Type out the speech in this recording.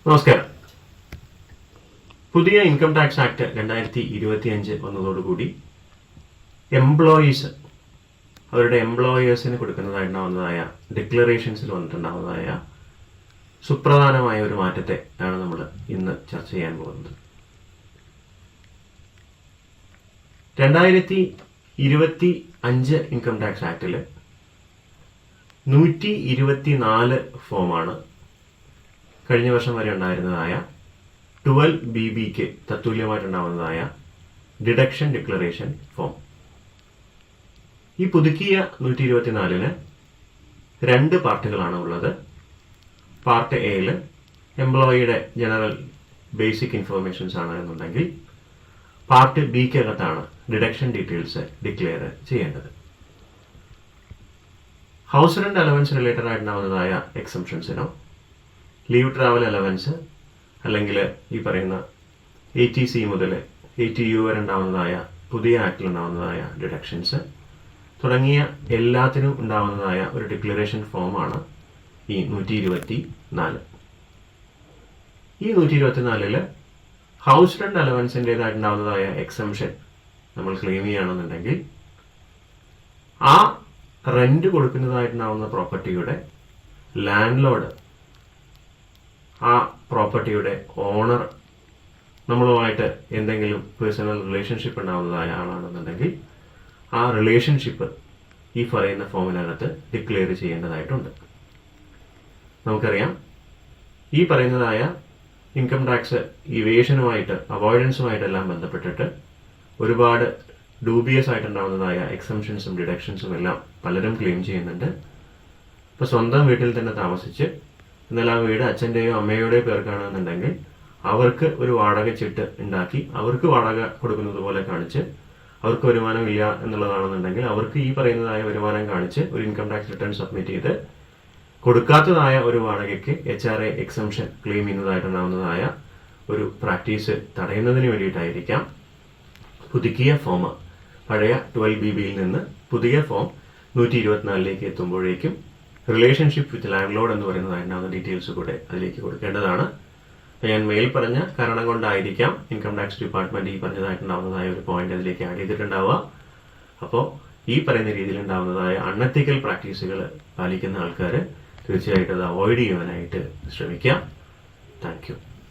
നമസ്കാരം. പുതിയ income tax act 2025 വന്നതോടുകൂടി എംപ്ലോയീസ് അവരുടെ എംപ്ലോയേഴ്സിന് കൊടുക്കുന്നതായിട്ടുണ്ടാവുന്നതായ ഡിക്ലറേഷൻസിൽ വന്നിട്ടുണ്ടാവുന്നതായ സുപ്രധാനമായ ഒരു മാറ്റത്തെ ആണ് നമ്മൾ ഇന്ന് ചർച്ച ചെയ്യാൻ പോകുന്നത്. 2025 ഇൻകം ടാക്സ് ആക്ടിൽ 124 ഫോമാണ് കഴിഞ്ഞ വർഷം വരെ ഉണ്ടായിരുന്നതായ 12BBക്ക് തത്തുല്യമായിട്ടുണ്ടാവുന്നതായ ഡിഡക്ഷൻ ഡിക്ലറേഷൻ ഫോം. ഈ പുതുക്കിയ 124-ന് 2 പാർട്ടുകളാണ് ഉള്ളത്. പാർട്ട് എയിൽ എംപ്ലോയിയുടെ ജനറൽ ബേസിക് ഇൻഫർമേഷൻസ് ആണ് എന്നുണ്ടെങ്കിൽ പാർട്ട് ബിക്കകത്താണ് ഡിഡക്ഷൻ ഡീറ്റെയിൽസ് ഡിക്ലെയർ ചെയ്യേണ്ടത്. ഹൗസ് റെന്റ് അലവൻസ് റിലേറ്റഡ് ആയിട്ടുണ്ടാവുന്നതായ എക്സംഷൻസിനോ ലീവ് ട്രാവൽ അലവൻസ് അല്ലെങ്കിൽ ഈ പറയുന്ന ATC മുതൽ ATU വരെ ഉണ്ടാവുന്നതായ പുതിയ ആക്ടിൽ ഉണ്ടാവുന്നതായ ഡിഡക്ഷൻസ് തുടങ്ങിയ എല്ലാത്തിനും ഉണ്ടാവുന്നതായ ഒരു ഡിക്ലറേഷൻ ഫോമാണ് ഈ 124. ഈ 124-ൽ ഹൗസ് റെന്റ് അലവൻസിൻ്റെതായിട്ടുണ്ടാവുന്നതായ എക്സംഷൻ നമ്മൾ ക്ലെയിം ചെയ്യുകയാണെന്നുണ്ടെങ്കിൽ ആ റെന്റ് കൊടുക്കുന്നതായിട്ടുണ്ടാവുന്ന പ്രോപ്പർട്ടിയുടെ ലാൻഡ് ലോഡ്, ആ പ്രോപ്പർട്ടിയുടെ ഓണർ നമ്മളുമായിട്ട് എന്തെങ്കിലും പേഴ്സണൽ റിലേഷൻഷിപ്പ് ഉണ്ടാവുന്നതായ ആളാണെന്നുണ്ടെങ്കിൽ ആ റിലേഷൻഷിപ്പ് ഈ പറയുന്ന ഫോമിനകത്ത് ഡിക്ലെയർ ചെയ്യേണ്ടതായിട്ടുണ്ട്. നമുക്കറിയാം, ഈ പറയുന്നതായ ഇൻകം ടാക്സ് ഇവേഷനുമായിട്ട് അവോയ്ഡൻസുമായിട്ടെല്ലാം ബന്ധപ്പെട്ടിട്ട് ഒരുപാട് ഡൂബിയസ് ആയിട്ടുണ്ടാവുന്നതായ എക്സംഷൻസും ഡിഡക്ഷൻസും എല്ലാം പലരും ക്ലെയിം ചെയ്യുന്നുണ്ട്. ഇപ്പോൾ സ്വന്തം വീട്ടിൽ തന്നെ താമസിച്ച് എന്നാൽ ആ വീട് അച്ഛൻ്റെയോ അമ്മയുടെയോ പേർക്കാണെന്നുണ്ടെങ്കിൽ അവർക്ക് ഒരു വാടക ചിട്ട് ഉണ്ടാക്കി അവർക്ക് വാടക കൊടുക്കുന്നത് പോലെ കാണിച്ച് അവർക്ക് വരുമാനമില്ല എന്നുള്ളതാണെന്നുണ്ടെങ്കിൽ അവർക്ക് ഈ പറയുന്നതായ വരുമാനം കാണിച്ച് ഒരു ഇൻകം ടാക്സ് റിട്ടേൺ സബ്മിറ്റ് ചെയ്ത് കൊടുക്കാത്തതായ ഒരു വാടകയ്ക്ക് HRA എക്സംഷൻ ക്ലെയിം ചെയ്യുന്നതായിട്ടുണ്ടാവുന്നതായ ഒരു പ്രാക്ടീസ് തടയുന്നതിന് വേണ്ടിയിട്ടായിരിക്കാം പുതുക്കിയ ഫോം പഴയ 12BBയിൽ നിന്ന് പുതിയ ഫോം 124-ലേക്ക് എത്തുമ്പോഴേക്കും റിലേഷൻഷിപ്പ് വിത്ത് ലാൻഡ് ലോഡ് എന്ന് പറയുന്നതായിട്ടുണ്ടാകുന്ന ഡീറ്റെയിൽസ് കൂടെ അതിലേക്ക് കൊടുക്കേണ്ടതാണ്. ഞാൻ മേൽ പറഞ്ഞ കാരണം കൊണ്ടായിരിക്കാം ഇൻകം ടാക്സ് ഡിപ്പാർട്ട്മെന്റ് ഈ പറഞ്ഞതായിട്ടുണ്ടാവുന്നതായ ഒരു പോയിന്റ് അതിലേക്ക് ആഡ് ചെയ്തിട്ടുണ്ടാവുക. അപ്പോൾ ഈ പറയുന്ന രീതിയിൽ ഉണ്ടാവുന്നതായ അൺഎത്തിക്കൽ പ്രാക്ടീസുകൾ പാലിക്കുന്ന ആൾക്കാർ തീർച്ചയായിട്ടും അത് അവോയ്ഡ് ചെയ്യുവാനായിട്ട് ശ്രമിക്കാം. Thank you.